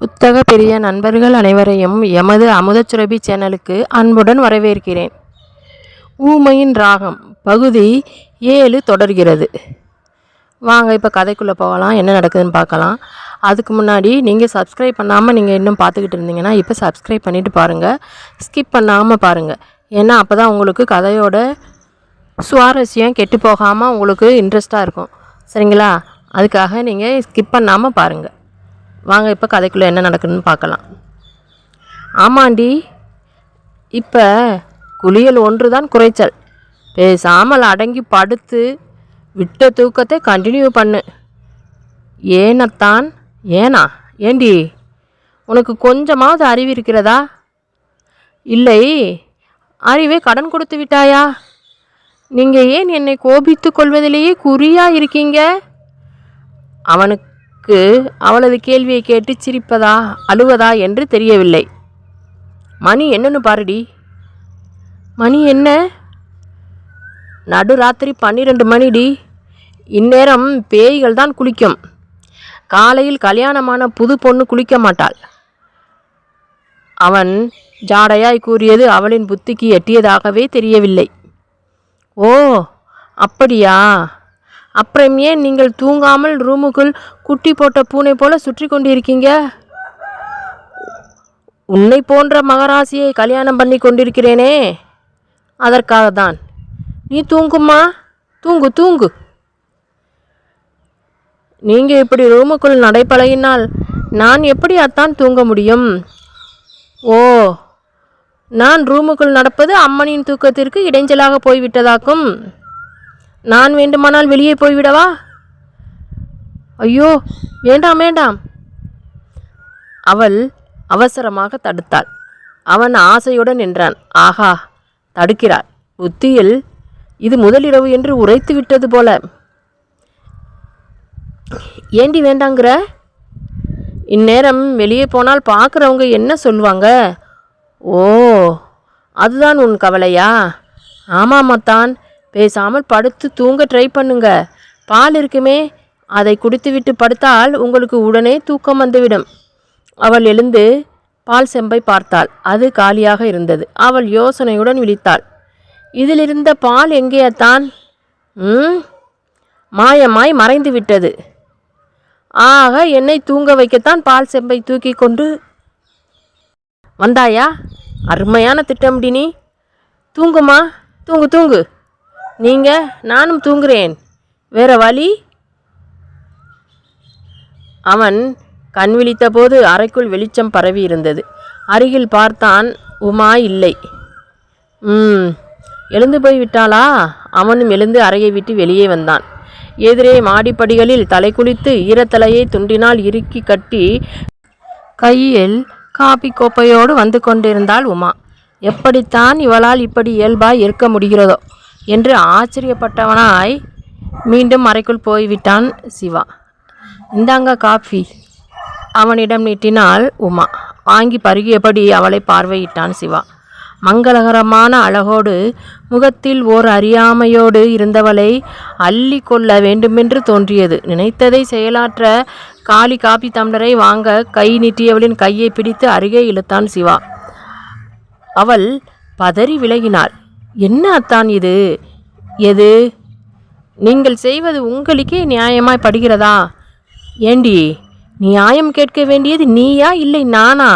புத்தக பிரிய நண்பர்கள் அனைவரையும் எமது அமுதச்சுரபி சேனலுக்கு அன்புடன் வரவேற்கிறேன். ஊமையின் ராகம் பகுதி 7 தொடர்கிறது. வாங்க இப்போ கதைக்குள்ளே போகலாம், என்ன நடக்குதுன்னு பார்க்கலாம். அதுக்கு முன்னாடி நீங்கள் சப்ஸ்கிரைப் பண்ணாமல் நீங்கள் இன்னும் பார்த்துக்கிட்டு இருந்தீங்கன்னா இப்போ சப்ஸ்கிரைப் பண்ணிவிட்டு பாருங்கள், ஸ்கிப் பண்ணாமல் பாருங்கள். ஏன்னா அப்போ தான் உங்களுக்கு கதையோட சுவாரஸ்யம் கெட்டு போகாமல் உங்களுக்கு இன்ட்ரெஸ்ட்டாக இருக்கும். சரிங்களா? அதுக்காக நீங்கள் ஸ்கிப் பண்ணாமல் பாருங்கள். வாங்க இப்போ கதைக்குள்ளே என்ன நடக்குதுன்னு பார்க்கலாம். ஆமாண்டி, இப்போ குளியல் ஒன்று தான் குறைச்சல். பேசாமல் அடங்கி படுத்து விட்ட தூக்கத்தை கண்டினியூ பண்ணு. ஏனத்தான்? ஏனா? ஏண்டி, உனக்கு கொஞ்சமாவது அறிவு இருக்கிறதா? இல்லை, அறிவை கடன் கொடுத்து விட்டாயா? நீங்கள் ஏன் என்னை கோபித்து கொள்வதிலேயே குறியாக இருக்கீங்க? அவனுக்கு அவளது கேள்வியை கேட்டு சிரிப்பதா அழுவதா என்று தெரியவில்லை. மணி என்னன்னு பாருடி. மணி என்ன? நடுராத்திரி 12 மணிடி. இந்நேரம் பேய்கள் தான் குளிக்கும். காலையில் கல்யாணமான புது பொண்ணு குளிக்க மாட்டாள். அவன் ஜாடையாய் கூறியது அவளின் புத்திக்கு எட்டியதாகவே தெரியவில்லை. ஓ அப்படியா? அப்புறம் ஏன் நீங்கள் தூங்காமல் ரூமுக்குள் குட்டி போட்ட பூனை போல சுற்றி கொண்டிருக்கீங்க? உன்னை போன்ற மகராசியை கல்யாணம் பண்ணி கொண்டிருக்கிறேனே, அதற்காகத்தான். நீ தூங்குமா? தூங்கு தூங்கு. நீங்கள் இப்படி ரூமுக்குள் நடைபழகினால் நான் எப்படி அத்தான் தூங்க முடியும்? ஓ, நான் ரூமுக்குள் நடப்பது அம்மனின் தூக்கத்திற்கு இடைஞ்சலாக போய்விட்டதாக்கும். நான் வேண்டுமானால் வெளியே போய்விடவா? ஐயோ, வேண்டாம் வேண்டாம். அவள் அவசரமாக தடுத்தாள். அவன் ஆசையுடன் நின்றான். ஆஹா, தடுக்கிறாள். புத்தியில் இது முதலிரவு என்று உரைத்து விட்டது போல. ஏண்டி வேண்டாங்கிற? இந்நேரம் வெளியே போனால் பார்க்குறவங்க என்ன சொல்லுவாங்க? ஓ, அதுதான் உன் கவலையா? ஆமாமத்தான். பேசாமல் படுத்து தூங்க ட்ரை பண்ணுங்க. பால் இருக்குமே, அதை குடித்துவிட்டு படுத்தால் உங்களுக்கு உடனே தூக்கம் வந்துவிடும். அவள் எழுந்து பால் செம்பை பார்த்தாள். அது காலியாக இருந்தது. அவள் யோசனையுடன் விழித்தாள். இதிலிருந்த பால் எங்கேயத்தான்? மாயமாய் மறைந்து விட்டது. ஆக என்னை தூங்க வைக்கத்தான் பால் செம்பை தூக்கி கொண்டு வந்தாயா? அருமையான திட்டம்டி. நீ தூங்குமா? தூங்கு தூங்கு. நீங்கள் நானும் தூங்குறேன், வேற வழி? அவன் கண் விழித்த போது அறைக்குள் வெளிச்சம் பரவி இருந்தது. அருகில் பார்த்தான். உமா இல்லை. எழுந்து போய் விட்டாளா? அவனும் எழுந்து அறையை விட்டு வெளியே வந்தான். எதிரே மாடிப்படிகளில் தலை குளித்து ஈரத்தலையை துண்டினால் இறுக்கி கட்டி கையில் காப்பி கோப்பையோடு வந்து கொண்டிருந்தாள் உமா. எப்படித்தான் இவளால் இப்படி இயல்பாய் இருக்க முடிகிறதோ என்று ஆச்சரியப்பட்டவனாய் மீண்டும் அறைக்குள் போய்விட்டான் சிவா. இந்தாங்க காஃபி, அவனிடம் நீட்டினாள் உமா. வாங்கி பருகியபடி அவளை பார்வையிட்டான் சிவா. மங்களகரமான அழகோடு முகத்தில் ஓர் அறியாமையோடு இருந்தவளை அள்ளி கொள்ள வேண்டுமென்று தோன்றியது. நினைத்ததை செயலாற்ற காலி காப்பி டம்ளரை வாங்க கை நீட்டியவளின் கையை பிடித்து அருகே இழுத்தான் சிவா. அவள் பதறி விலகினாள். என்ன அத்தான் இது? எது? நீங்கள் செய்வது உங்களுக்கே நியாயமாய் படுகிறதா? ஏண்டி, நியாயம் கேட்க வேண்டியது நீயா இல்லை நானா?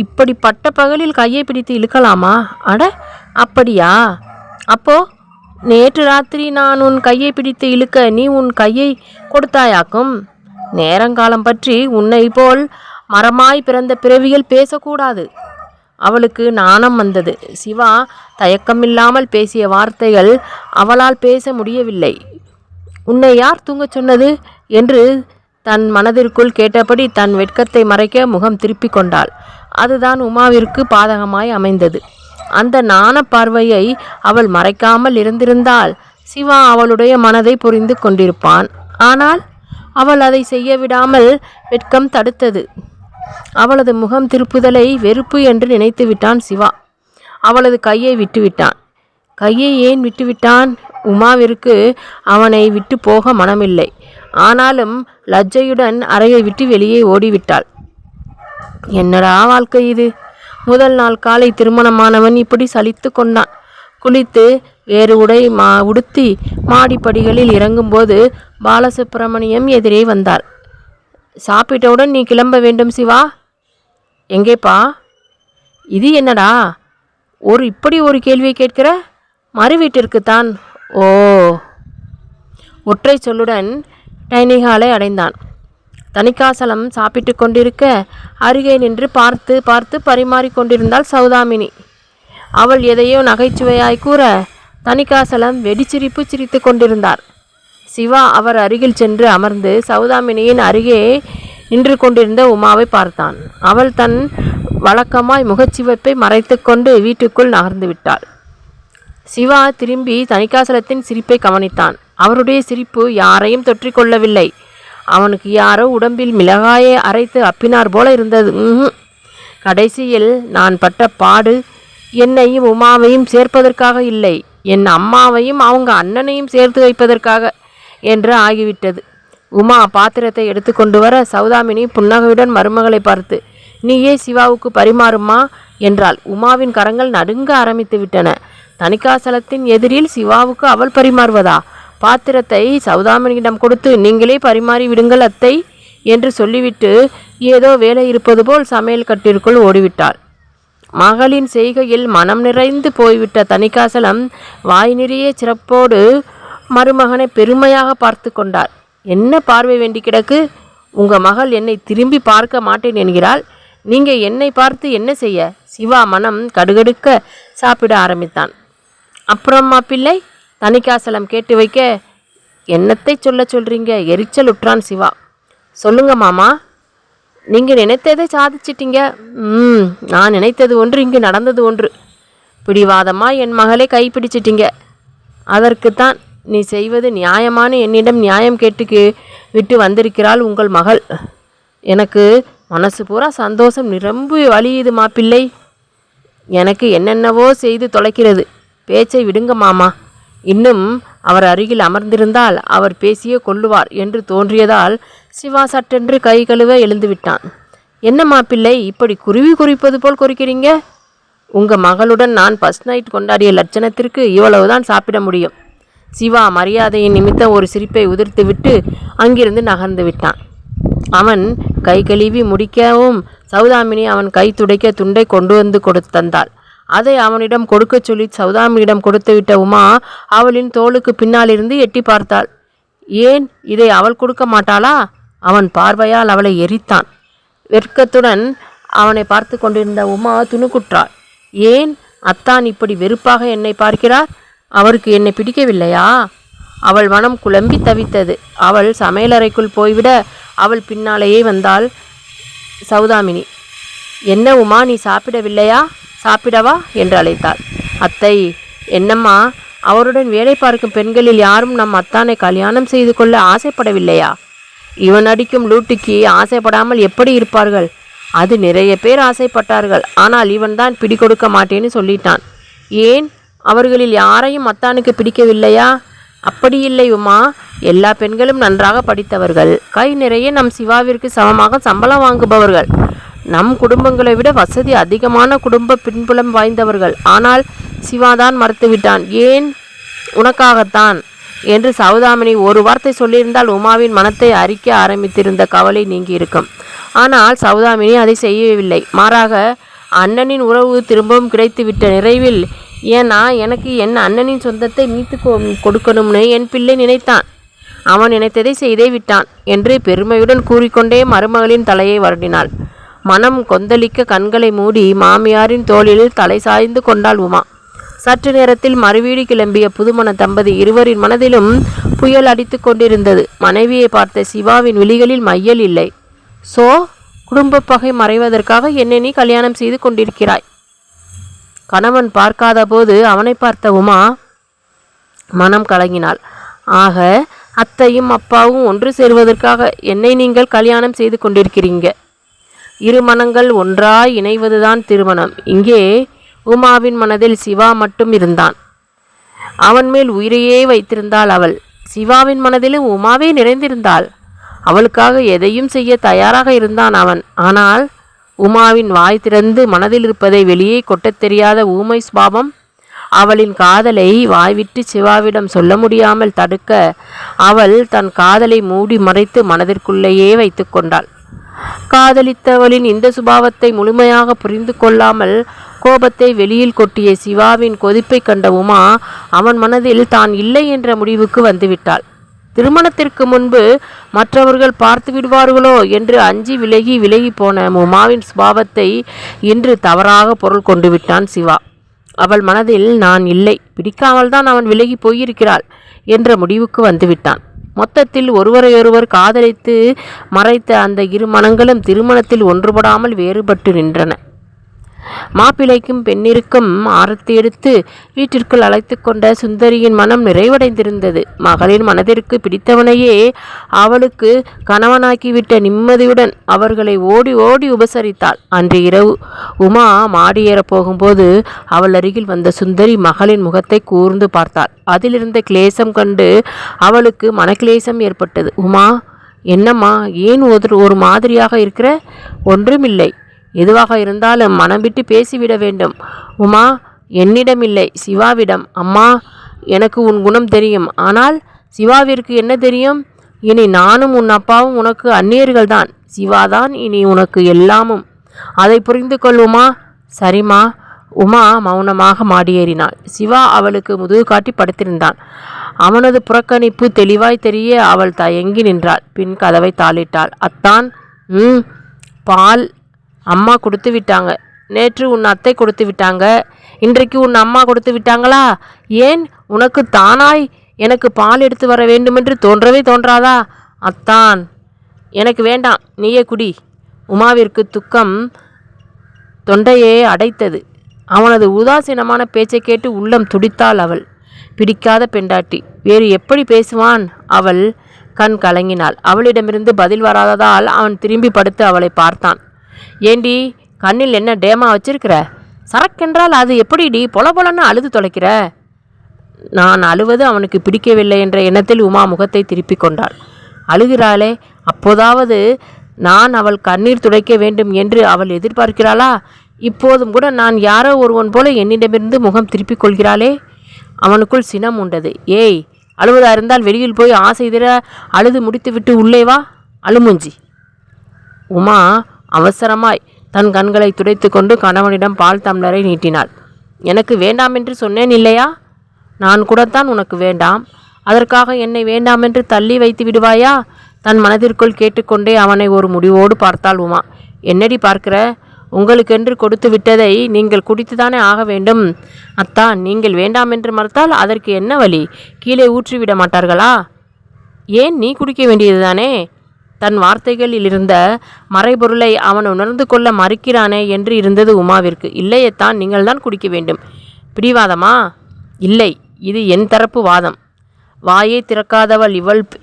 இப்படி பட்ட பகலில் கையை பிடித்து இழுக்கலாமா? அட, அப்படியா? அப்போ நேற்று ராத்திரி நான் உன் கையை பிடித்து இழுக்க நீ உன் கையை கொடுத்தாயாக்கும். நேரங்காலம் பற்றி உன்னை போல் மரமாய் பிறந்த பிறவிகள் பேசக்கூடாது. அவளுக்கு நாணம் வந்தது. சிவா தயக்கமில்லாமல் பேசிய வார்த்தைகள் அவளால் பேச முடியவில்லை. உன்னை யார் தூங்கச் சொன்னது என்று தன் மனதிற்குள் கேட்டபடி தன் வெட்கத்தை மறைக்க முகம் திருப்பி கொண்டாள். அதுதான் உமாவிற்கு பாதகமாய் அமைந்தது. அந்த நாண பார்வையை அவள் மறைக்காமல் இருந்திருந்தால் சிவா அவளுடைய மனதை புரிந்து கொண்டிருப்பான். ஆனால் அவள் அதை செய்ய விடாமல் வெட்கம் தடுத்தது. அவளது முகம் திருப்புதலை வெறுப்பு என்று நினைத்து விட்டான் சிவா. அவளது கையை விட்டுவிட்டான். கையை ஏன் விட்டுவிட்டான்? உமாவிற்கு அவனை விட்டு போக மனமில்லை. ஆனாலும் லஜ்ஜையுடன் அறையை விட்டு வெளியே ஓடிவிட்டாள். என்னடா வாழ்க்கை இது! முதல் நாள் காலை திருமணமானவன் இப்படி சலித்து கொண்டான். குளித்து வேறு உடை உடுத்தி மாடிப்படிகளில் இறங்கும்போது பாலசுப்பிரமணியம் எதிரே வந்தார். சாப்பிட்டவுடன் நீ கிளம்ப வேண்டும் சிவா. எங்கேப்பா? இது என்னடா இப்படி ஒரு கேள்வியை கேட்கிற? மறு வீட்டிற்குத்தான். ஓ. ஒற்றை சொல்லுடன் டைனிங் ஹாலை அடைந்தான். தணிகாசலம் சாப்பிட்டு கொண்டிருக்க அருகே நின்று பார்த்து பார்த்து பரிமாறி கொண்டிருந்தாள் சௌதாமினி. அவள் எதையோ நகைச்சுவையாய் கூற தணிகாசலம் வெடிச்சிரிப்பு சிரித்து கொண்டிருந்தார். சிவா அவர் அருகில் சென்று அமர்ந்து சௌதாமினியின் அருகே நின்று கொண்டிருந்த உமாவை பார்த்தான். அவள் தன் வழக்கமாய் முகச்சிவப்பை மறைத்து கொண்டு வீட்டுக்குள் நகர்ந்து விட்டாள். சிவா திரும்பி தணிகாசலத்தின் சிரிப்பை கவனித்தான். அவருடைய சிரிப்பு யாரையும் தொற்றிக்கொள்ளவில்லை. அவனுக்கு யாரோ உடம்பில் மிளகாயை அரைத்து அப்பினார் போல இருந்தது. கடைசியில் நான் பட்ட பாடு என்னையும் உமாவையும் சேர்ப்பதற்காக இல்லை, என் அம்மாவையும் அவங்க அண்ணனையும் சேர்த்து வைப்பதற்காக என்று ஆகிவிட்டது. உமா பாத்திரத்தை எடுத்து கொண்டு வர சௌதாமினி புன்னகையுடன் மருமகளை பார்த்து, நீயே சிவாவுக்கு பரிமாறுமா என்றாள். உமாவின் கரங்கள் நடுங்க ஆரம்பித்து விட்டன. தணிகாசலத்தின் எதிரில் சிவாவுக்கு அவள் பரிமாறுவதா? பாத்திரத்தை சௌதாமினியிடம் கொடுத்து நீங்களே பரிமாறி விடுங்கள் அத்தை என்று சொல்லிவிட்டு ஏதோ வேலை இருப்பது போல் சமையல் கட்டிற்குள் ஓடிவிட்டாள். மகளின் செய்கையில் மனம் நிறைந்து போய்விட்ட தணிகாசலம் வாய் நிறைய சிறப்போடு மருமகனை பெருமையாக பார்த்து கொண்டார். என்ன பார்வை வேண்டி கிடக்கு? உங்கள் மகள் என்னை திரும்பி பார்க்க மாட்டேன் என்கிறாள். நீங்கள் என்னை பார்த்து என்ன செய்ய? சிவா மனம் கடுகடுக்க சாப்பிட ஆரம்பித்தான். அப்புறம்மா பிள்ளை? தணிகாசலம் கேட்டு வைக்க, என்னத்தை சொல்கிறீங்க? எரிச்சல் உற்றான் சிவா. சொல்லுங்க மாமா, நீங்கள் நினைத்ததை சாதிச்சிட்டீங்க. நான் நினைத்தது ஒன்று, இங்கு நடந்தது ஒன்று. பிடிவாதமாக என் மகளை கைப்பிடிச்சிட்டிங்க. அதற்குத்தான் நீ செய்வது நியாயமான என்னிடம் நியாயம் கேட்டு விட்டு வந்திருக்கிறாள் உங்கள் மகள். எனக்கு மனசு பூரா சந்தோஷம் நிரம்பி வழியுது மாப்பிள்ளை. எனக்கு என்னென்னவோ செய்து தொலைக்கிறது. பேச்சை விடுங்க மாமா. இன்னும் அவர் அருகில் அமர்ந்திருந்தால் அவர் பேசியே கொள்ளுவார் என்று தோன்றியதால் சிவா சட்டென்று கை கழுவ எழுந்துவிட்டான். என்ன மாப்பிள்ளை இப்படி குருவி குறிப்பது போல் குறிக்கிறீங்க? உங்கள் மகளுடன் நான் ஃபர்ஸ்ட் நைட் கொண்டாடிய லட்சணத்திற்கு இவ்வளவுதான் சாப்பிட முடியும். சிவா மரியாதையின் நிமித்தம் ஒரு சிரிப்பை உதிர்த்துவிட்டு அங்கிருந்து நகர்ந்து விட்டான். அவன் கை கழுவி முடிக்கவும் சௌதாமினி அவன் கை துடைக்க துண்டை கொண்டு வந்து தந்தாள். அதை அவனிடம் கொடுக்க சொல்லி சௌதாமினியிடம் கொடுத்துவிட்ட உமா அவளின் தோளுக்கு பின்னாலிருந்து எட்டி பார்த்தாள். ஏன் இதை அவள் கொடுக்க மாட்டாளா? அவன் பார்வையால் அவளை எரித்தான். வெட்கத்துடன் அவனை பார்த்து கொண்டிருந்த உமா துணுக்குற்றாள். ஏன் அத்தான் இப்படி வெறுப்பாக என்னை பார்க்கிறார்? அவருக்கு என்னை பிடிக்கவில்லையா? அவள் மனம் குழம்பி தவித்தது. அவள் சமையலறைக்குள் போய்விட அவள் பின்னாலேயே வந்தாள் சௌதாமினி. என்ன உமா, நீ சாப்பிடவில்லையா? சாப்பிடவா என்று அழைத்தாள். அத்தை. என்னம்மா, அவருடன் வேலை பார்க்கும் பெண்களில் யாரும் நம் அத்தானை கல்யாணம் செய்து கொள்ள ஆசைப்படவில்லையா? இவன் அடிக்கும் லூட்டிக்கு ஆசைப்படாமல் எப்படி இருப்பார்கள்? அது நிறைய பேர் ஆசைப்பட்டார்கள். ஆனால் இவன்தான் பிடி கொடுக்க மாட்டேன்னு சொல்லிட்டான். ஏன் அவர்களில் யாரையும் அத்தானுக்கு பிடிக்கவில்லையா? அப்படி இல்லை உமா, எல்லா பெண்களும் நன்றாக படித்தவர்கள், கை நிறைய நம் சிவாவிற்கு சமமாக சம்பளம் வாங்குபவர்கள், நம் குடும்பங்களை விட வசதி அதிகமான குடும்ப பின்புலம் வாய்ந்தவர்கள். ஆனால் சிவாதான் மறுத்துவிட்டான். ஏன்? உனக்காகத்தான் என்று சௌதாமினி ஒரு வார்த்தை சொல்லியிருந்தால் உமாவின் மனத்தை அரிக்க ஆரம்பித்திருந்த கவலை நீங்கி இருக்கும். ஆனால் சௌதாமினி அதை செய்யவில்லை. மாறாக அண்ணனின் உறவு திரும்பவும் கிடைத்துவிட்ட நிறைவில், ஏன்னா எனக்கு என் அண்ணனின் சொந்தத்தை மீட்டு கொடுக்கணும்னு என் பிள்ளை நினைத்தான். அவன் நினைத்ததை செய்தே விட்டான் என்று பெருமையுடன் கூறிக்கொண்டே மருமகளின் தலையை வருடினாள். மனம் கொந்தளிக்க கண்களை மூடி மாமியாரின் தோளில் தலை சாய்ந்து கொண்டாள் உமா. சற்று நேரத்தில் மறுவீடு கிளம்பிய புதுமண தம்பதி இருவரின் மனதிலும் புயல் அடித்து கொண்டிருந்தது. மனைவியை பார்த்த சிவாவின் விழிகளில் மையல் இல்லை. குடும்ப பகை மறைவதற்காக என்னை நீ கல்யாணம் செய்து கொண்டிருக்கிறாய். கணவன் பார்க்காத போது அவனை பார்த்த உமா மனம் கலங்கினாள். ஆக அத்தையும் அப்பாவும் ஒன்று சேர்வதற்காக என்னை நீங்கள் கல்யாணம் செய்து கொண்டிருக்கிறீங்க. இரு மனங்கள் ஒன்றாய் இணைவதுதான் திருமணம். இங்கே உமாவின் மனதில் சிவா மட்டும் இருந்தான். அவன் மேல் உயிரையே வைத்திருந்தாள் அவள். சிவாவின் மனதிலும் உமாவே நிறைந்திருந்தாள். அவளுக்காக எதையும் செய்ய தயாராக இருந்தான் அவன். ஆனால் உமாவின் வாய் திறந்து மனதில் இருப்பதை வெளியே கொட்டத் தெரியாத ஊமை சுபாவம் அவளின் காதலை வாய்விட்டு சிவாவிடம் சொல்ல முடியாமல் தடுக்க அவள் தன் காதலை மூடி மறைத்து மனதிற்குள்ளேயே வைத்து கொண்டாள். காதலித்தவளின் இந்த சுபாவத்தை முழுமையாக புரிந்து கொள்ளாமல் கோபத்தை வெளியில் கொட்டிய சிவாவின் கொதிப்பை கண்ட உமா அவன் மனதில் தான் இல்லை என்ற முடிவுக்கு வந்துவிட்டாள். திருமணத்திற்கு முன்பு மற்றவர்கள் பார்த்து விடுவார்களோ என்று அஞ்சி விலகி போன உமாவின் சுபாவத்தை இன்று தவறாக பொருள் கொண்டு விட்டான் சிவா. அவள் மனதில் நான் இல்லை, பிடிக்காமல் தான் அவன் விலகி போயிருக்கிறாள் என்ற முடிவுக்கு வந்துவிட்டான். மொத்தத்தில் ஒருவரையொருவர் காதலித்து மறைத்த அந்த இரு மனங்களும் திருமணத்தில் ஒன்றுபடாமல் வேறுபட்டு நின்றன. மாப்பிள்ளைக்கும் பெண்ணிற்கும் ஆரத்தி எடுத்து வீட்டிற்குள் அழைத்து கொண்ட சுந்தரியின் மனம் நிறைவடைந்திருந்தது. மகளின் மனதிற்கு பிடித்தவனையே அவளுக்கு கணவனாக்கிவிட்ட நிம்மதியுடன் அவர்களை ஓடி ஓடி உபசரித்தாள். அன்று இரவு உமா மாடியேறப் போகும்போது அவள் அருகில் வந்த சுந்தரி மகளின் முகத்தை கூர்ந்து பார்த்தாள். அதிலிருந்த கிளேசம் கண்டு அவளுக்கு மனக்கிளேசம் ஏற்பட்டது. உமா, என்னம்மா, ஏன் ஒரு மாதிரியாக இருக்கிற? ஒன்றுமில்லை. எதுவாக இருந்தாலும் மனம் விட்டு பேசிவிட வேண்டும். உமா, என்னிடமில்லை, சிவாவிடம். அம்மா, எனக்கு உன் குணம் தெரியும். ஆனால் சிவாவிற்கு என்ன தெரியும்? இனி நானும் உன் அப்பாவும் உனக்கு அந்நியர்கள்தான். சிவாதான் இனி உனக்கு எல்லாமும். அதை புரிந்து கொள் உமா. சரிம்மா. உமா மௌனமாக மாடியேறினாள். சிவா அவளுக்கு முதுகு காட்டி படுத்திருந்தான். அவனது புறக்கணிப்பு தெளிவாய் தெரிய அவள் தயங்கி நின்றாள். பின் கதவை தாளிட்டாள். அத்தான், பால் அம்மா கொடுத்து விட்டாங்க. நேற்று உன் அத்தை கொடுத்து விட்டாங்க. இன்றைக்கு உன் அம்மா கொடுத்து விட்டாங்களா? ஏன் உனக்கு தானாய் எனக்கு பால் எடுத்து வர வேண்டுமென்று தோன்றவே தோன்றாதா? அத்தான், எனக்கு வேண்டாம், நீயே குடி. உமாவிற்கு துக்கம் தொண்டையே அடைத்தது. அவனது உதாசீனமான பேச்சை கேட்டு உள்ளம் துடித்தாள் அவள். பிடிக்காத பெண்டாட்டி, வேறு எப்படி பேசுவான்? அவள் கண் கலங்கினாள். அவளிடமிருந்து பதில் வராததால் அவன் திரும்பி படுத்து அவளை பார்த்தான். ஏண்டி, கண்ணில் என்ன டேமா வச்சிருக்கிற? சரக்கென்றால் அது எப்படிடி பொல பொலன்னு அழுது தொலைக்கிற? நான் அழுவது அவனுக்கு பிடிக்கவில்லை என்ற எண்ணத்தில் உமா முகத்தை திருப்பி கொண்டாள். அழுகிறாளே, அப்போதாவது நான் அவள் கண்ணீர் துடைக்க வேண்டும் என்று அவள் எதிர்பார்க்கிறாளா? இப்போதும் கூட நான் யாரோ ஒருவன் போல என்னிடமிருந்து முகம் திருப்பிக் கொள்கிறாளே. அவனுக்குள் சினம் உண்டது. ஏய், அழுவதா இருந்தால் வெளியில் போய் ஆசை தர அழுது முடித்துவிட்டு உள்ளே வா, அழுமூஞ்சி. உமா அவசரமாய் தன் கண்களை துடைத்து கொண்டு கணவனிடம் பால் டம்ளரை நீட்டினாள். எனக்கு வேண்டாம் என்று சொன்னேன் இல்லையா? நான் கூடத்தான் உனக்கு வேண்டாம். அதற்காக என்னை வேண்டாம் என்று தள்ளி வைத்து விடுவாயா? தன் மனதிற்குள் கேட்டுக்கொண்டே அவனை ஒரு முடிவோடு பார்த்தாள் உமா. என்னடி பார்க்கிற? உங்களுக்கென்று கொடுத்து விட்டதை நீங்கள் குடித்துதானே ஆக வேண்டும். அத்தான், நீங்கள் வேண்டாம் என்று மறுத்தால் அதற்கு என்ன வழி? கீழே ஊற்றிவிட மாட்டார்களா? ஏன் நீ குடிக்க வேண்டியதுதானே? தன் வார்த்தைகளில் இருந்த மறைபொருளை அவன் உணர்ந்து கொள்ள மறுக்கிறானே என்று இருந்தது உமாவிற்கு. இல்லையத்தான், நீங்கள் தான் குடிக்க வேண்டும். பிடிவாதமா? இல்லை, இது என் தரப்பு வாதம். வாயை திறக்காதவள்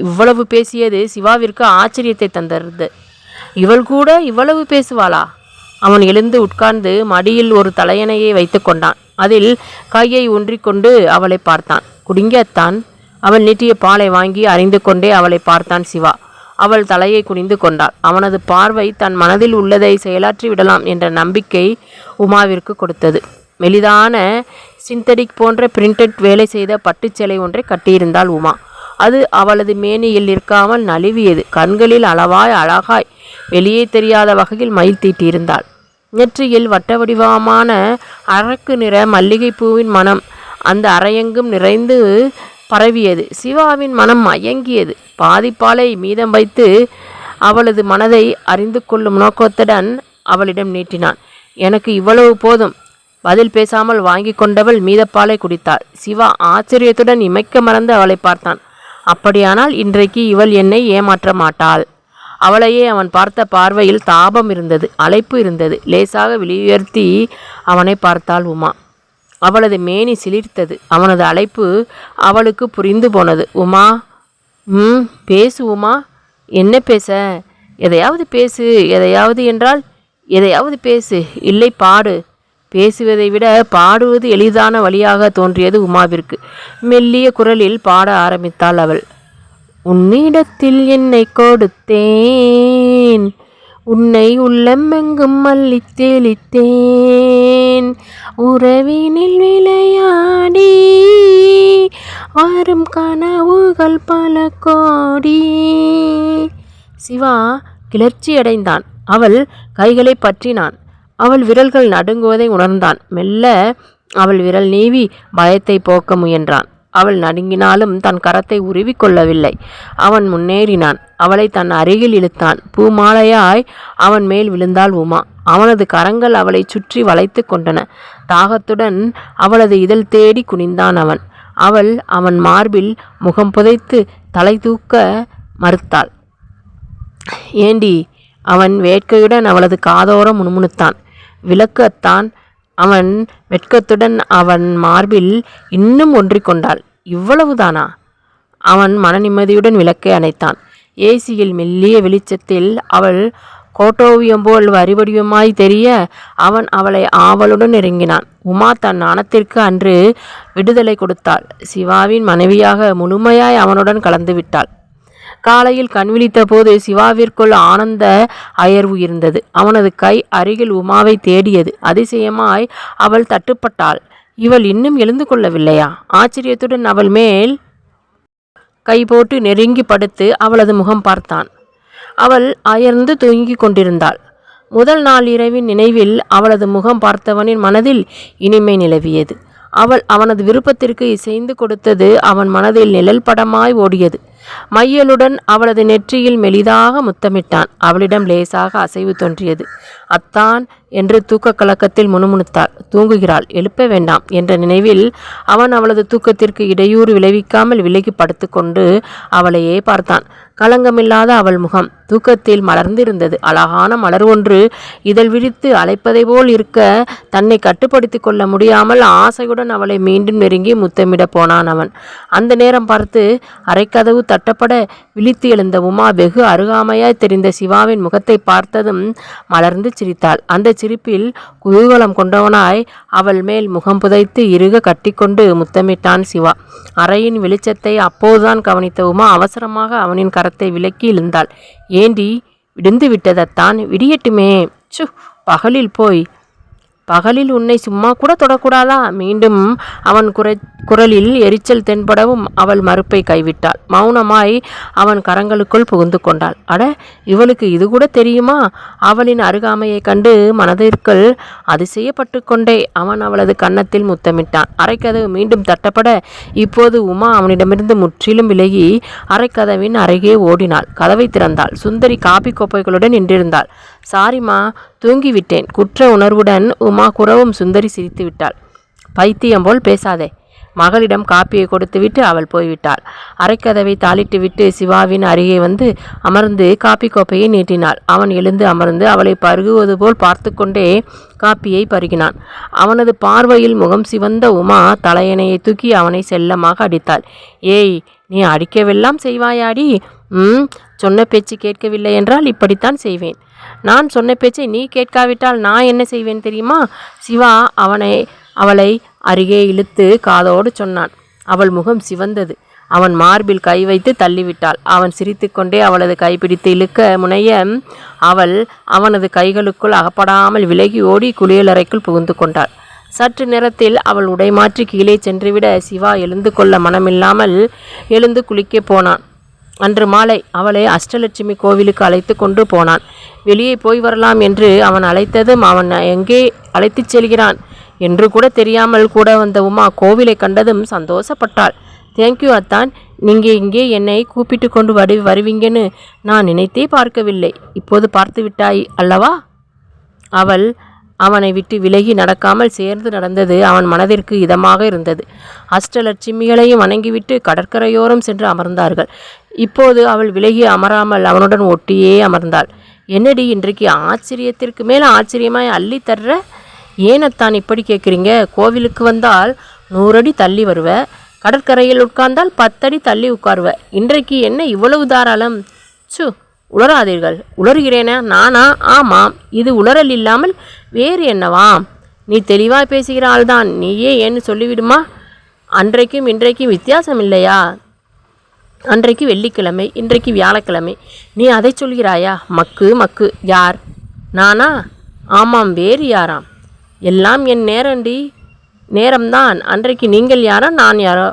இவ்வளவு பேசியது சிவாவிற்கு ஆச்சரியத்தை தந்தது. இவள் கூட இவ்வளவு பேசுவாளா? அவன் எழுந்து உட்கார்ந்து மடியில் ஒரு தலையணையை வைத்து கொண்டான். அதில் கையை ஊன்றிக்கொண்டு அவளை பார்த்தான். குடிங்கத்தான். அவள் நீட்டிய பாலை வாங்கி அறிந்து கொண்டே அவளை பார்த்தான் சிவா. அவள் தலையை குனிந்து கொண்டாள். அவனது பார்வை தன் மனதில் உள்ளதை செயலாற்றி விடலாம் என்ற நம்பிக்கை உமாவிற்கு கொடுத்தது. மெலிதான சிந்தடிக் போன்ற பிரிண்டட் வேலை செய்த பட்டுச்சேலை ஒன்றை கட்டியிருந்தாள் உமா. அது அவளது மேனியில் நிற்காமல் நழுவியது. கண்களில் அளவாய் அழகாய் வெளியே தெரியாத வகையில் மயில் தீட்டியிருந்தாள். நெற்றியில் வட்ட வடிவமான அரக்கு நிற மல்லிகைப்பூவின் மனம் அந்த அறையெங்கும் நிறைந்து பரவியது. சிவாவின் மனம் மயங்கியது. பாதிப்பாலை மீதம் வைத்து அவளது மனதை அறிந்து கொள்ளும் நோக்கத்துடன் அவளிடம் நீட்டினான். எனக்கு இவ்வளவு போதும். பதில் பேசாமல் வாங்கி கொண்டவள் மீதப்பாலை குடித்தாள். சிவா ஆச்சரியத்துடன் இமைக்க மறந்து அவளை பார்த்தான். அப்படியானால் இன்றைக்கு இவள் என்னை ஏமாற்ற மாட்டாள். அவளையே அவன் பார்த்த பார்வையில் தாபம் இருந்தது, அலைப்பு இருந்தது. லேசாக வெளியுயர்த்தி அவனை பார்த்தாள் உமா. அவளது மேனி சிலிர்த்தது. அவனது அழைப்பு அவளுக்கு புரிந்து போனது. உமா, பேசு உமா. என்ன பேச? எதையாவது பேசு. எதையாவது என்றால் எதையாவது பேசு. இல்லை, பாடு. பேசுவதை விட பாடுவது எளிதான வழியாக தோன்றியது உமாவிற்கு. மெல்லிய குரலில் பாட ஆரம்பித்தாள் அவள். உன்னிடத்தில் என்னை கொடுத்தேன், உன்னை உள்ளமெங்கும் மல்லி தெளித்தேன், உறவினில் விளையாடி வரும் கனவுகள் பல கோடி. சிவா கிளர்ச்சியடைந்தான். அவள் கைகளை பற்றினான். அவள் விரல்கள் நடுங்குவதை உணர்ந்தான். மெல்ல அவள் விரல் நீவி பயத்தை போக்க முயன்றான். அவள் நடுங்கினாலும் தன் கரத்தை உருவி கொள்ளவில்லை. அவன் முன்னேறினான். அவளை தன் அருகில் இழுத்தான். பூமாலையாய் அவன் மேல் விழுந்தாள் உமா. அவனது கரங்கள் அவளை சுற்றி வளைத்து கொண்டன. தாகத்துடன் அவளது இதழ் தேடி குனிந்தான் அவன். அவள் அவன் மார்பில் முகம் புதைத்து தலை தூக்க மறுத்தாள். ஏண்டி? அவன் வேட்கையுடன் அவளது காதோரம் முணுமுணுத்தான். விளக்கத்தான். அவன் வெட்கத்துடன் அவன் மார்பில் இன்னும் ஒன்றிக்கொண்டாள். இவ்வளவுதானா? அவன் மன நிம்மதியுடன் விளக்கை அணைத்தான். ஏசியில் மெல்லிய வெளிச்சத்தில் அவள் கோட்டோவியம் போல் வரிவடிவமாய் தெரிய அவன் அவளை ஆவலுடன் நெருங்கினான். உமா தன் நாணத்திற்கு அன்று விடுதலை கொடுத்தாள். சிவாவின் மனைவியாக முழுமையாய் அவனுடன் கலந்து விட்டாள். காலையில் கண் விழித்த போது சிவாவிற்குள் ஆனந்த அயர்வு இருந்தது. அவனது கை அருகில் உமாவை தேடியது. அதிசயமாய் அவள் தட்டுப்பட்டாள். இவள் இன்னும் எழுந்து கொள்ளவில்லையா? ஆச்சரியத்துடன் அவள் மேல் கை போட்டு நெருங்கி படுத்து அவளது முகம் பார்த்தான். அவள் அயர்ந்து தூங்கிக் கொண்டிருந்தாள். முதல் நாள் இரவின் நினைவில் அவளது முகம் பார்த்தவனின் மனதில் இனிமை நிலவியது. அவள் அவனது விருப்பத்திற்கு இசைந்து கொடுத்தது அவன் மனதில் நிழல் படமாய் ஓடியது. மையலுடன் அவளது நெற்றியில் மெலிதாக முத்தமிட்டான். அவளிடம் லேசாக அசைவு தோன்றியது. அத்தான் என்று தூக்க கலக்கத்தில் முணுமுணுத்தாள். தூங்குகிறாள், எழுப்ப வேண்டாம் என்ற நினைவில் அவன் அவளது தூக்கத்திற்கு இடையூறு விளைவிக்காமல் விலகி படுத்து கொண்டு அவளையே பார்த்தான். களங்கமில்லாத அவள் முகம் தூக்கத்தில் மலர்ந்திருந்தது. அழகான மலர் ஒன்று இதழ் விரித்து அழைப்பதை போல் இருக்க தன்னை கட்டுப்படுத்தி கொள்ள முடியாமல் ஆசையுடன் அவளை மீண்டும் நெருங்கி முத்தமிட போனான் அவன். அந்த நேரம் பார்த்து அரைக்கதவு தட்டப்பட விழித்து எழுந்த உமா வெகு அருகாமையாய் தெரிந்த சிவாவின் முகத்தை பார்த்ததும் மலர்ந்து சிரித்தாள். அந்த சிரிப்பில் குதூகலம் கொண்டவனாய் அவள் மேல் முகம் புதைத்து இறுக கட்டிக்கொண்டு முத்தமிட்டான் சிவா. அறையின் வெளிச்சத்தை அப்போதுதான் கவனித்த உமா அவசரமாக அவனின் கரத்தை விலக்கி இழுந்தாள். ஏண்டி, விடுந்து விட்டதத்தான், விடியட்டுமே. பகலில் உன்னை சும்மா கூட தொடக்கூடாதா? மீண்டும் அவன் குரலில் எரிச்சல் தென்படவும் அவள் மறுப்பை கைவிட்டாள். மௌனமாய் அவன் கரங்களுக்குள் புகுந்து கொண்டாள். அட, இவளுக்கு இது கூட தெரியுமா? அவளின் அருகாமையை கண்டு மனதிற்குள் அதிசயப்பட்டு கொண்டே அவன் அவளது கன்னத்தில் முத்தமிட்டான். அரைக்கதவு மீண்டும் தட்டப்பட இப்போது உமா அவனிடமிருந்து முற்றிலும் விலகி அரைக்கதவின் அருகே ஓடினாள். கதவை திறந்தாள். சுந்தரி காபி கோப்பைகளுடன் நின்றிருந்தாள். சாரிம்மா, தூங்கிவிட்டேன். குற்ற உணர்வுடன் உமா குறவும் சுந்தரி சிரித்து விட்டாள். பைத்தியம் போல் பேசாதே. மகளிடம் காப்பியை கொடுத்துவிட்டு அவள் போய்விட்டாள். அரைக்கதவை தாளிட்டு விட்டு சிவாவின் அருகே வந்து அமர்ந்து காப்பி கோப்பையை நீட்டினாள். அவன் எழுந்து அமர்ந்து அவளை பருகுவது போல் பார்த்து கொண்டே காப்பியை பருகினான். அவனது பார்வையில் முகம் சிவந்த உமா தலையணையை தூக்கி அவனை செல்லமாக அடித்தாள். ஏய், நீ அடிக்கவெல்லாம் செய்வாயாடி? சொன்ன பேச்சு கேட்கவில்லை என்றால் இப்படித்தான் செய்வேன். நான் சொன்ன பேச்சை நீ கேட்காவிட்டால் நான் என்ன செய்வேன் தெரியுமா? சிவா அவளை அருகே இழுத்து காதோடு சொன்னான். அவள் முகம் சிவந்தது. அவன் மார்பில் கை வைத்து தள்ளிவிட்டாள். அவன் சிரித்துக்கொண்டே அவளது கைப்பிடித்து இழுக்க முனைய அவள் அவனது கைகளுக்குள் அகப்படாமல் விலகி ஓடி குளியலறைக்குள் புகுந்து கொண்டாள். சற்று நேரத்தில் அவள் உடைமாற்றி கீழே சென்றுவிட சிவா எழுந்து கொள்ள மனமில்லாமல் எழுந்து குளிக்கப் போனான். அன்று மாலை அவளை அஷ்டலட்சுமி கோவிலுக்கு அழைத்து கொண்டு போனான். வெளியே போய் வரலாம் என்று அவன் அழைத்ததும் அவன் எங்கே அழைத்துச் செல்கிறான் என்று கூட தெரியாமல் கூட வந்த உமா கோவிலை கண்டதும் சந்தோஷப்பட்டாள். தேங்க்யூ அத்தான், நீங்கள் இங்கே என்னை கூப்பிட்டு கொண்டு வருவீங்கன்னு நான் நினைத்தே பார்க்கவில்லை. இப்போது பார்த்து விட்டாய் அல்லவா? அவள் அவனை விட்டு விலகி நடக்காமல் சேர்ந்து நடந்தது அவன் மனதிற்கு இதமாக இருந்தது. அஷ்டலட்சுமிகளையும் வணங்கிவிட்டு கடற்கரையோரம் சென்று அமர்ந்தார்கள். இப்போது அவள் விலகி அமராமல் அவனுடன் ஒட்டியே அமர்ந்தாள். என்னடி, இன்றைக்கு ஆச்சரியத்திற்கு மேலே ஆச்சரியமாய் அள்ளி தர்ற? ஏனத்தான் இப்படி கேட்குறீங்க? கோவிலுக்கு வந்தால் 100 அடி தள்ளி வருவ, கடற்கரையில் உட்கார்ந்தால் 10 அடி தள்ளி உட்காருவ. இன்றைக்கு என்ன இவ்வளவு தாராளம்? உளராதீர்கள். உளறுகிறேனா நானா? ஆமாம், இது உளறல் இல்லாமல் வேறு என்னவாம்? நீ தெளிவாய் பேசுகிற ஆள்தான். நீயே ஏன்னு சொல்லிவிடுமா? அன்றைக்கும் இன்றைக்கும் வித்தியாசம் இல்லையா? அன்றைக்கு வெள்ளிக்கிழமை, இன்றைக்கு வியாழக்கிழமை. நீ அதை சொல்கிறாயா? மக்கு மக்கு. யார்? நானா? ஆமாம், வேறு யாராம்? எல்லாம் என் நேரம்தான். அன்றைக்கு நீங்கள் யாரோ, நான் யாரோ?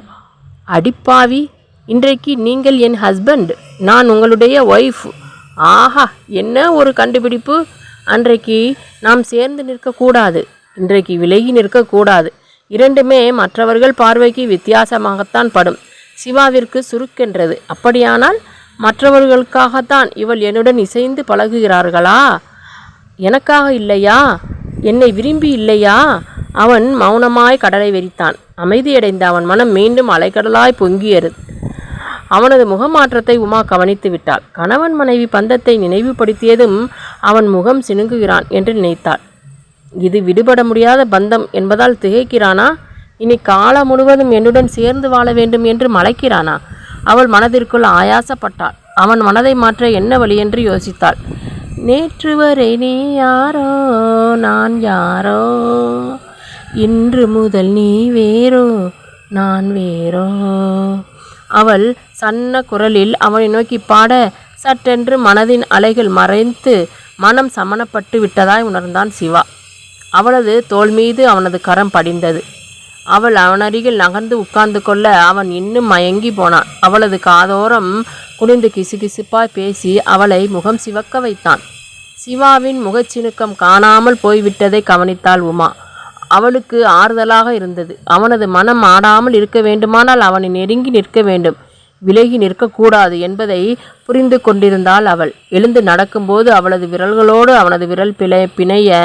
அடிப்பாவி, இன்றைக்கு நீங்கள் என் ஹஸ்பண்ட், நான் உங்களுடைய ஒய்ஃப். ஆஹா, என்ன ஒரு கண்டுபிடிப்பு! அன்றைக்கு நாம் சேர்ந்து நிற்கக்கூடாது, இன்றைக்கு விலகி நிற்கக்கூடாது. இரண்டுமே மற்றவர்கள் பார்வைக்கு வித்தியாசமாகத்தான் படும். சிவாவிற்கு சுருக்கென்றது. அப்படியானால் மற்றவர்களுக்காகத்தான் இவள் என்னுடன் இசைந்து பழகுகிறார்களா? எனக்காக இல்லையா? என்னை விரும்பி இல்லையா? அவன் மௌனமாய் கடலை வெறித்தான். அமைதியடைந்த அவன் மனம் மீண்டும் அலைக்கடலாய் பொங்கியது. அவனது முகமாற்றத்தை உமா கவனித்து விட்டாள். கணவன் மனைவி பந்தத்தை நினைவுபடுத்தியதும் அவன் முகம் சினுங்குகிறான் என்று நினைத்தாள். இது விடுபட முடியாத பந்தம் என்பதால் திகைக்கிறானா? இனி காலம் முழுவதும் என்னுடன் சேர்ந்து வாழ வேண்டும் என்று மலைக்கிறானா? அவள் மனதிற்குள் ஆயாசப்பட்டாள். அவன் மனதை மாற்ற என்ன வழி என்று யோசித்தாள். நேற்று வரை நீ யாரோ, நான் யாரோ, இன்று முதல் நீ வேறோ, நான் வேறோ. அவள் சன்ன குரலில் அவனை நோக்கி பாட, சட்டென்று மனதின் அலைகள் மறைந்து மனம் சமணப்பட்டு விட்டதாய் உணர்ந்தான் சிவா. அவளது தோள் மீது அவனது கரம் படிந்தது. அவள் அவனருகில் நகர்ந்து உட்கார்ந்து கொள்ள அவன் இன்னும் மயங்கி போனான். அவளது காதோரம் குனிந்து கிசுகிசுப்பாய் பேசி அவளை முகம் சிவக்க வைத்தான். சிவாவின் முகச்சினுக்கம் காணாமல் போய்விட்டதை கவனித்தாள் உமா. அவளுக்கு ஆறுதலாக இருந்தது. அவனது மனம் ஆடாமல் இருக்க வேண்டுமானால் அவனை நெருங்கி நிற்க வேண்டும், விலகி நிற்கக்கூடாது என்பதை புரிந்து கொண்டிருந்தாள் அவள். எழுந்து நடக்கும்போது அவளது விரல்களோடு அவனது விரல் பிணைய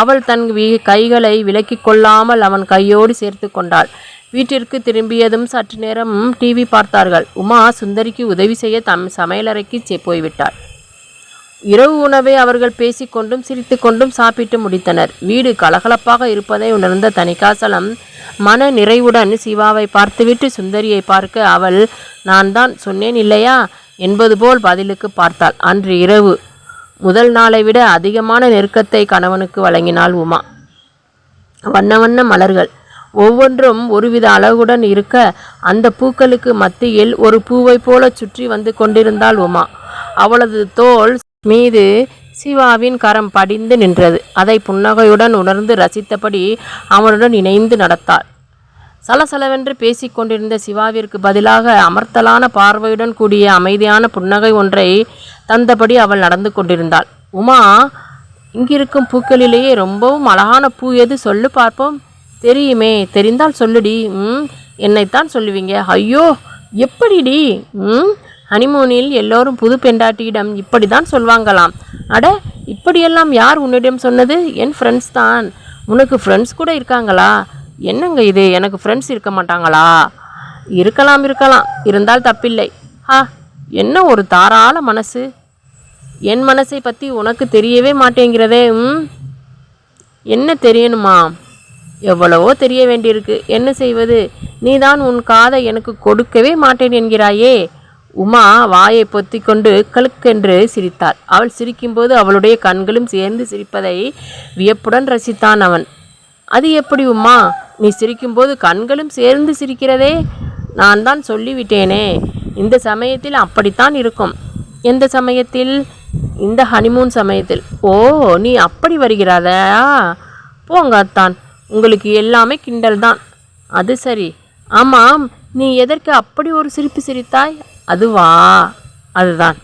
அவள் தன் கைகளை விலக்கி கொள்ளாமல் அவன் கையோடு சேர்த்து கொண்டாள். வீட்டிற்கு திரும்பியதும் சற்று நேரம் டிவி பார்த்தார்கள். உமா சுந்தரிக்கு உதவி செய்ய சமையலறைக்கு போய்விட்டாள். இரவு உணவை அவர்கள் பேசிக்கொண்டும் சிரித்து கொண்டும் சாப்பிட்டு முடித்தனர். வீடு கலகலப்பாக இருப்பதை உணர்ந்த தணிகாசலம் மன நிறைவுடன் சிவாவை பார்த்துவிட்டு சுந்தரியை பார்க்க அவள், நான் தான் சொன்னேன் இல்லையா என்பது போல் பதிலுக்கு பார்த்தாள். அன்று இரவு முதல் நாளை விட அதிகமான நெருக்கத்தை கணவனுக்கு வழங்கினாள் உமா. வண்ண வண்ண மலர்கள் ஒவ்வொன்றும் ஒருவித அழகுடன் இருக்க அந்த பூக்களுக்கு மத்தியில் ஒரு பூவை போல சுற்றி வந்து கொண்டிருந்தாள் உமா. அவளது தோள் மீது சிவாவின் கரம் படிந்து நின்றது. அதை புன்னகையுடன் உணர்ந்து ரசித்தபடி அவனுடன் இணைந்து நடத்தாள். சலசலவென்று பேசிக்கொண்டிருந்த சிவாவிற்கு பதிலாக அமர்த்தலான பார்வையுடன் கூடிய அமைதியான புன்னகை ஒன்றை தந்தபடி அவள் நடந்து கொண்டிருந்தாள். உமா, இங்கிருக்கும் பூக்களிலேயே ரொம்பவும் அழகான பூ எது சொல்லு பார்ப்போம். தெரியுமே, தெரிந்தால் சொல்லுடி. என்னைத்தான் சொல்லுவீங்க? ஐயோ, எப்படிடி? ஹனிமூனில் எல்லோரும் புது பெண்டாட்டியிடம் இப்படி தான் சொல்வாங்களாம். அட, இப்படியெல்லாம் யார் உன்னிடம் சொன்னது? என் ஃப்ரெண்ட்ஸ் தான். உனக்கு ஃப்ரெண்ட்ஸ் கூட இருக்காங்களா? என்னங்க இது, எனக்கு ஃப்ரெண்ட்ஸ் இருக்க மாட்டாங்களா? இருக்கலாம், இருந்தால் தப்பில்லை. என்ன ஒரு தாராள மனசு. என் மனசை பற்றி உனக்கு தெரியவே மாட்டேங்கிறதே. என்ன தெரியணுமா? எவ்வளவோ தெரிய வேண்டியிருக்கு. என்ன செய்வது? நீதான் உன் காதை எனக்கு கொடுக்கவே மாட்டேன் என்கிறாயே. உமா வாயை பொத்தி கொண்டு கழுக்கென்று சிரித்தாள். அவள் சிரிக்கும்போது அவளுடைய கண்களும் சேர்ந்து சிரிப்பதை வியப்புடன் ரசித்தான் அவன். அது எப்படி உமா, நீ சிரிக்கும்போது கண்களும் சேர்ந்து சிரிக்கிறதே? நான் தான் சொல்லிவிட்டேனே, இந்த சமயத்தில் அப்படித்தான் இருக்கும். எந்த சமயத்தில்? இந்த ஹனிமூன் சமயத்தில். ஓ, நீ அப்படி வருகிறாதா? போங்கத்தான், உங்களுக்கு எல்லாமே கிண்டல் தான். அது சரி. ஆமாம், நீ எதற்கு அப்படி ஒரு சிரிப்பு சிரித்தாய்? அதுவா? அதுதான்.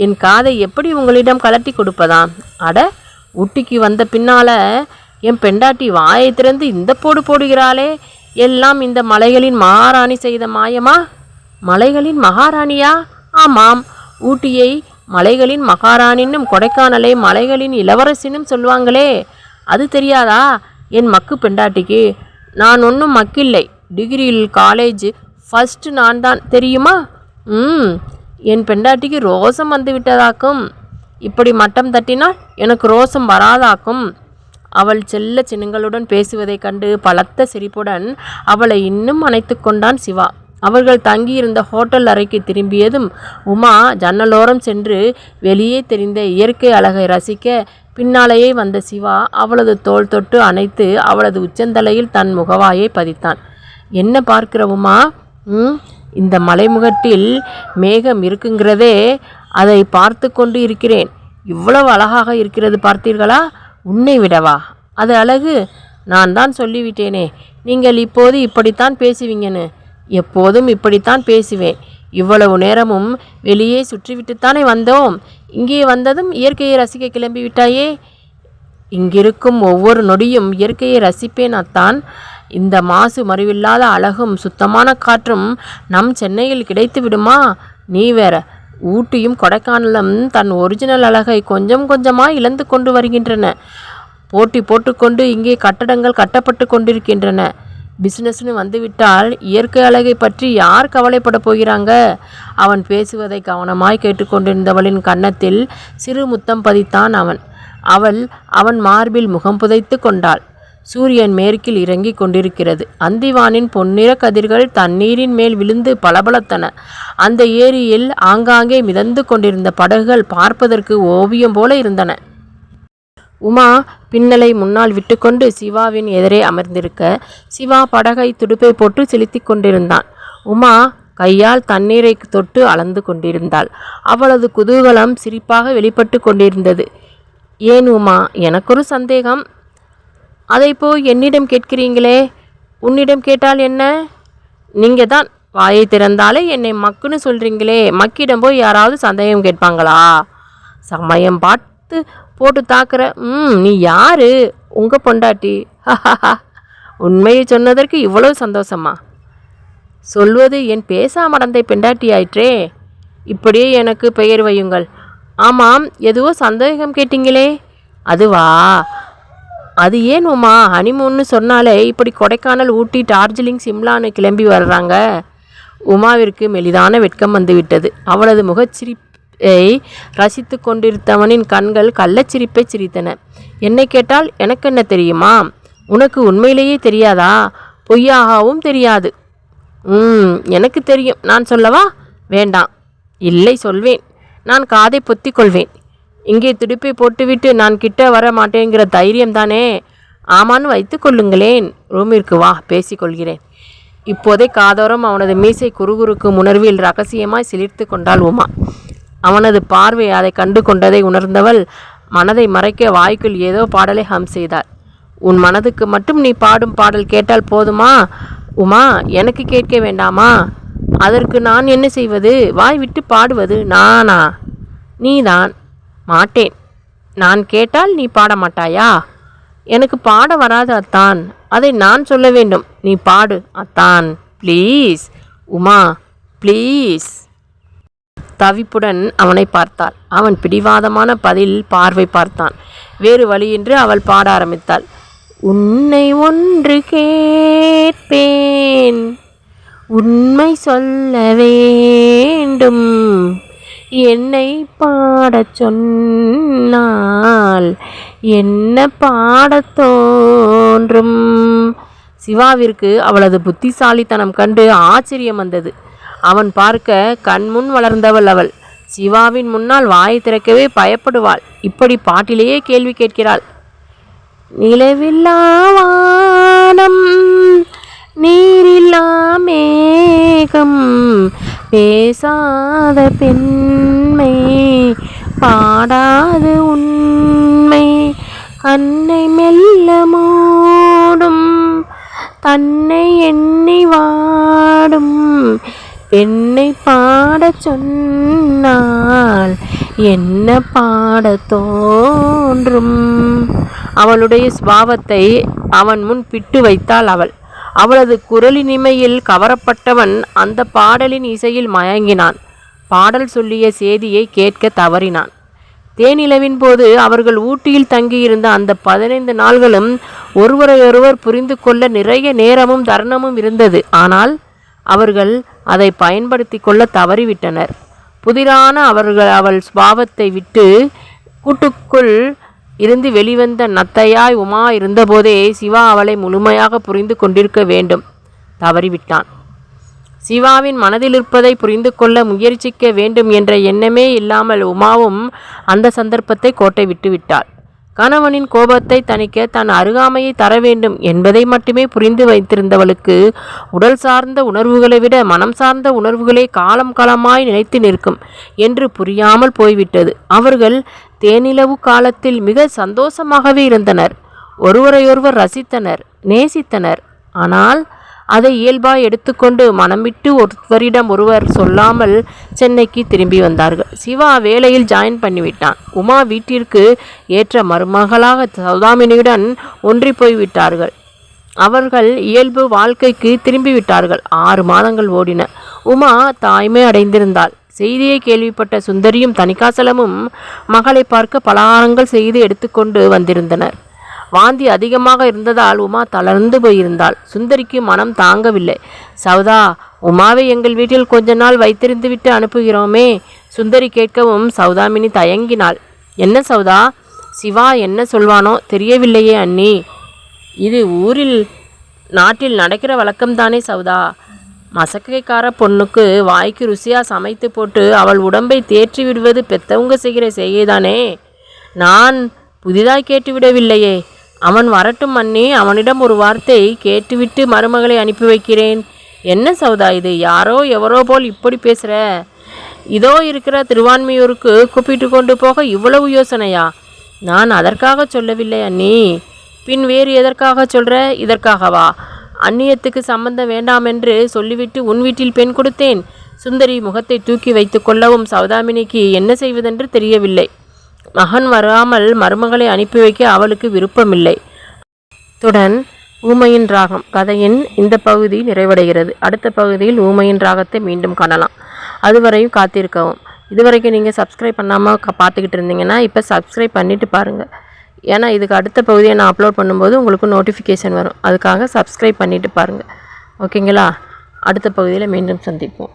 என் காதை எப்படி உங்களிடம் கலட்டி கொடுப்பதாம்? அட, ஊட்டிக்கு வந்த பின்னால என் பெண்டாட்டி வாயை திறந்து இந்த போடு போடுகிறாளே. எல்லாம் இந்த மலைகளின் மகாராணி செய்த மாயமா? மலைகளின் மகாராணியா? ஆமாம், ஊட்டியை மலைகளின் மகாராணின்னும் கொடைக்கானலை மலைகளின் இளவரசினும் சொல்லுவாங்களே, அது தெரியாதா என் மக்கு பெண்டாட்டிக்கு? நான் ஒன்றும் மக்கில்லை. டிகிரியில் காலேஜ் ஃபஸ்ட்டு நான் தான், தெரியுமா? என் பெண்டாட்டிக்கு ரோசம் வந்து விட்டதாக்கும். இப்படி மட்டம் தட்டினால் எனக்கு ரோசம் வராதாக்கும். அவள் செல்ல சின்னங்களுடன் பேசுவதைக் கண்டு பலத்த சிரிப்புடன் அவளை இன்னும் அணைத்து கொண்டான் சிவா. அவர்கள் தங்கியிருந்த ஹோட்டல் அறைக்கு திரும்பியதும் உமா ஜன்னலோரம் சென்று வெளியே தெரிந்த இயற்கை அழகை ரசிக்க பின்னாலேயே வந்த சிவா அவளது தோள் தொட்டு அணைத்து அவளது உச்சந்தலையில் தன் முகவாயை பதித்தான். என்ன பார்க்கிற உமா? இந்த மலைமுகட்டில் மேகம் இருக்குங்கிறதே, அதை பார்த்து கொண்டு இருக்கிறேன். இவ்வளவு அழகாக இருக்கிறது பார்த்தீர்களா? உன்னை விடவா அது அழகு? நான் தான் சொல்லிவிட்டேனே, நீங்கள் இப்போது இப்படித்தான் பேசுவீங்கன்னு. எப்போதும் இப்படித்தான் பேசுவேன். இவ்வளவு நேரமும் வெளியே சுற்றிவிட்டுத்தானே வந்தோம். இங்கே வந்ததும் இயற்கையை ரசிக்க கிளம்பிவிட்டாயே. இங்கிருக்கும் ஒவ்வொரு நொடியும் இயற்கையை ரசிப்பேன் அத்தான். இந்த மாசு மறிவில்லாத அழகும் சுத்தமான காற்றும் நம் சென்னையில் கிடைத்து விடுமா? நீ வேற. ஊட்டியும் கொடைக்கானலும் தன் ஒரிஜினல் அழகை கொஞ்சம் கொஞ்சமாக இழந்து கொண்டு வருகின்றன. போட்டி போட்டுக்கொண்டு இங்கே கட்டடங்கள் கட்டப்பட்டு கொண்டிருக்கின்றன. பிஸ்னஸ்னு வந்துவிட்டால் இயற்கை அழகை பற்றி யார் கவலைப்பட போகிறாங்க? அவன் பேசுவதை கவனமாய் கேட்டுக்கொண்டிருந்தவளின் கன்னத்தில் சிறு முத்தம் பதித்தான் அவன். அவள் அவன் மார்பில் முகம் புதைத்து கொண்டாள். சூரியன் மேற்கில் இறங்கி கொண்டிருக்கிறது. அந்திவானின் பொன்னிற கதிர்கள் தண்ணீரின் மேல் விழுந்து பளபளத்தன. அந்த ஏரியில் ஆங்காங்கே மிதந்து கொண்டிருந்த படகுகள் பார்ப்பதற்கு ஓவியம் போல இருந்தன. உமா பின்னலை முன்னால் விட்டுக்கொண்டு சிவாவின் எதிரே அமர்ந்திருக்க, சிவா படகை துடுப்பை போட்டு செலுத்தி கொண்டிருந்தான். உமா கையால் தண்ணீரை தொட்டு அளந்து கொண்டிருந்தாள். அவளது குதூகலம் சிரிப்பாக வெளிப்பட்டு கொண்டிருந்தது. ஏன் உமா, எனக்கொரு சந்தேகம். அதை போய் என்னிடம் கேட்கிறீங்களே? உன்னிடம் கேட்டால் என்ன? நீங்கள் தான் வாயை திறந்தாலே என்னை மக்குன்னு சொல்கிறீங்களே. மக்கிடம் போய் யாராவது சந்தேகம் கேட்பாங்களா? சமயம் பார்த்து போட்டு தாக்குற. நீ யாரு? உங்கள் பொண்டாட்டி. உண்மையை சொன்னதற்கு இவ்வளவு சந்தோஷமா? சொல்வது என் பேசா மடந்தை பெண்டாட்டி ஆயிற்றே. இப்படியே எனக்கு பெயர் வையுங்கள். ஆமாம், எதுவோ சந்தேகம் கேட்டீங்களே, அதுவா? அது ஏன் உமா, ஹனிமூன்னு சொன்னாலே இப்படி கொடைக்கானல், ஊட்டி, டார்ஜிலிங், சிம்லான்னு கிளம்பி வர்றாங்க? உமாவிற்கு மெலிதான வெட்கம் வந்துவிட்டது. அவளது முகச்சிரிப்பை ரசித்து கொண்டிருந்தவனின் கண்கள் கள்ளச்சிரிப்பை சிரித்தன. என்னை கேட்டால் எனக்கு என்ன தெரியுமா? உனக்கு உண்மையிலேயே தெரியாதா? பொய்யாகவும் தெரியாது. எனக்கு தெரியும். நான் சொல்லவா? வேண்டாம். இல்லை, சொல்வேன். நான் காதை பொத்திக் கொள்வேன். இங்கே துடுப்பை போட்டுவிட்டு நான் கிட்ட வர மாட்டேங்கிற தைரியம் தானே? ஆமான்னு வைத்து கொள்ளுங்களேன். ரூமிற்கு வா, பேசிக்கொள்கிறேன். இப்போதே காதோரம் அவனது மீசை குறுகுறுக்கும் உணர்வில் ரகசியமாய் சிலிர்த்து கொண்டாள் உமா. அவனது பார்வை அதை கண்டு கொண்டதை உணர்ந்தவள் மனதை மறைக்க வாய்க்குள் ஏதோ பாடலை ஹம் செய்தாள். உன் மனதுக்கு மட்டும் நீ பாடும் பாடல் கேட்டால் போதுமா உமா? எனக்கு கேட்க வேண்டாமா? அதற்கு நான் என்ன செய்வது? வாய் விட்டு பாடுவது நானா? நீதான். மாட்டேன். நான் கேட்டால் நீ பாட மாட்டாயா? எனக்கு பாட வராது அத்தான். அதை நான் சொல்ல வேண்டும். நீ பாடு அத்தான். Please Uma, please. தவிப்புடன் அவனை பார்த்தாள். அவன் பிடிவாதமான பதில் பார்வை பார்த்தான். வேறு வழியின்றி அவள் பாட ஆரம்பித்தாள். உன்னை ஒன்று கேட்பேன், உண்மை சொல்ல வேண்டும். என்னை பாடச் சொன்னால் என்ன பாடத் தோன்றும்? சிவாவிற்கு அவளது புத்திசாலித்தனம் கண்டு ஆச்சரியம் வந்தது. அவன் பார்க்க கண்முன் வளர்ந்தவள் அவள். சிவாவின் முன்னால் வாயை திறக்கவே பயப்படுவாள். இப்படி பாட்டிலேயே கேள்வி கேட்கிறாள். நிலவில்லா வானம், நீரில்லா மேகம், பேசாத பெண்மை, பாடாது உண்மை, கண்ணை மெல்ல மூடும், தன்னை எண்ணி வாடும், பெண்ணை பாடச் சொன்னால் என்ன பாடத் தோன்றும்? அவளுடைய சுபாவத்தை அவன் முன் பிட்டு வைத்தாள் அவள். அவளது குரலினிமையில் கவரப்பட்டவன் அந்த பாடலின் இசையில் மயங்கினான். பாடல் சொல்லிய செய்தியை கேட்க தவறினான். தேனிலவின் போது அவர்கள் ஊட்டியில் தங்கியிருந்த அந்த 15 நாள்களும் ஒருவரையொருவர் புரிந்து கொள்ள நிறைய நேரமும் தருணமும் இருந்தது. ஆனால் அவர்கள் அதை பயன்படுத்தி கொள்ள தவறிவிட்டனர். புதிரான அவள் சுபாவத்தை விட்டு கூட்டுக்குள் இருந்து வெளிவந்த நத்தையாய் உமா இருந்தபோதே சிவா அவளை முழுமையாக புரிந்து கொண்டிருக்க வேண்டும். தவறிவிட்டான். சிவாவின் மனதில் இருப்பதை புரிந்து கொள்ள முயற்சிக்க வேண்டும் என்ற எண்ணமே இல்லாமல் உமாவும் அந்த சந்தர்ப்பத்தை கோட்டை விட்டு விட்டாள். கணவனின் கோபத்தை தணிக்க தன் அருகாமையை தர வேண்டும் என்பதை மட்டுமே புரிந்து வைத்திருந்தவளுக்கு உடல் சார்ந்த உணர்வுகளை விட மனம் சார்ந்த உணர்வுகளே காலம் காலமாய் நிலைத்து நிற்கும் என்று புரியாமல் போய்விட்டது. அவர்கள் தேனிலவு காலத்தில் மிக சந்தோஷமாகவே இருந்தனர். ஒருவரையொருவர் ரசித்தனர், நேசித்தனர். ஆனால் அதை இயல்பாய் எடுத்துக்கொண்டு மனம் விட்டு ஒருவரிடம் ஒருவர் சொல்லாமல் சென்னைக்கு திரும்பி வந்தார்கள். சிவா வேலையில் ஜாயின் பண்ணிவிட்டான். உமா வீட்டிற்கு ஏற்ற மருமகளாக சௌதாமினியுடன் ஒன்றி போய்விட்டார்கள். அவர்கள் இயல்பு வாழ்க்கைக்கு திரும்பிவிட்டார்கள். 6 மாதங்கள் ஓடின. உமா தாய்மை அடைந்திருந்தாள். செய்தியை கேள்விப்பட்ட சுந்தரியும் தணிகாசலமும் மகளை பார்க்க பலகாரங்கள் செய்து எடுத்துக்கொண்டு வந்திருந்தனர். வாந்தி அதிகமாக இருந்ததால் உமா தளர்ந்து போயிருந்தாள். சுந்தரிக்கு மனம் தாங்கவில்லை. சௌதா, உமாவை எங்கள் வீட்டில் கொஞ்ச நாள் வைத்திருந்து விட்டு அனுப்புகிறோமே? சுந்தரி கேட்கவும் சௌதாமினி தயங்கினாள். என்ன சௌதா, சிவா என்ன சொல்வானோ தெரியவில்லையே அண்ணி. இது ஊரில் நாட்டில் நடக்கிற வழக்கம்தானே சௌதா. மசக்கைக்கார பொண்ணுக்கு வாய்க்கு ருசியாக சமைத்து போட்டு அவள் உடம்பை தேற்றி விடுவது பெத்தவங்க செய்கிற செய்கைதானே. நான் புதிதாய் கேட்டுவிடவில்லையே. அவன் வரட்டும் அண்ணி, அவனிடம் ஒரு வார்த்தை கேட்டுவிட்டு மருமகளை அனுப்பி வைக்கிறேன். என்ன சௌதா இது, யாரோ எவரோ போல் இப்படி பேசுகிற? இதோ இருக்கிற திருவான்மையூருக்கு கூப்பிட்டு கொண்டு போக இவ்வளவு யோசனையா? நான் அதற்காக சொல்லவில்லை அண்ணி. பின் வேறு எதற்காக சொல்கிற? இதற்காகவா? அந்நியத்துக்கு சம்பந்தம் வேண்டாம் என்று சொல்லிவிட்டு உன் வீட்டில் பெண் கொடுத்தேன். சுந்தரி முகத்தை தூக்கி வைத்து கொள்ளவும் சௌதாமினிக்கு என்ன செய்வதென்று தெரியவில்லை. மகன் வராமல் மருமகளை அனுப்பி வைக்க அவளுக்கு விருப்பமில்லை. துடன் ஊமையின் ராகம் கதையின் இந்த பகுதி நிறைவடைகிறது. அடுத்த பகுதியில் ஊமையின் ராகத்தை மீண்டும் காணலாம். அதுவரையும் காத்திருக்கவும். இதுவரைக்கும் நீங்கள் சப்ஸ்கிரைப் பண்ணாமல் பார்த்துக்கிட்டு இருந்தீங்கன்னா இப்போ சப்ஸ்கிரைப் பண்ணிவிட்டு பாருங்கள். ஏன்னா இதுக்கு அடுத்த பகுதியை நான் அப்லோட் பண்ணும்போது உங்களுக்கு நோட்டிஃபிகேஷன் வரும். அதுக்காக சப்ஸ்கிரைப் பண்ணிவிட்டு பாருங்கள். ஓகேங்களா? அடுத்த பகுதியில் மீண்டும் சந்திப்போம்.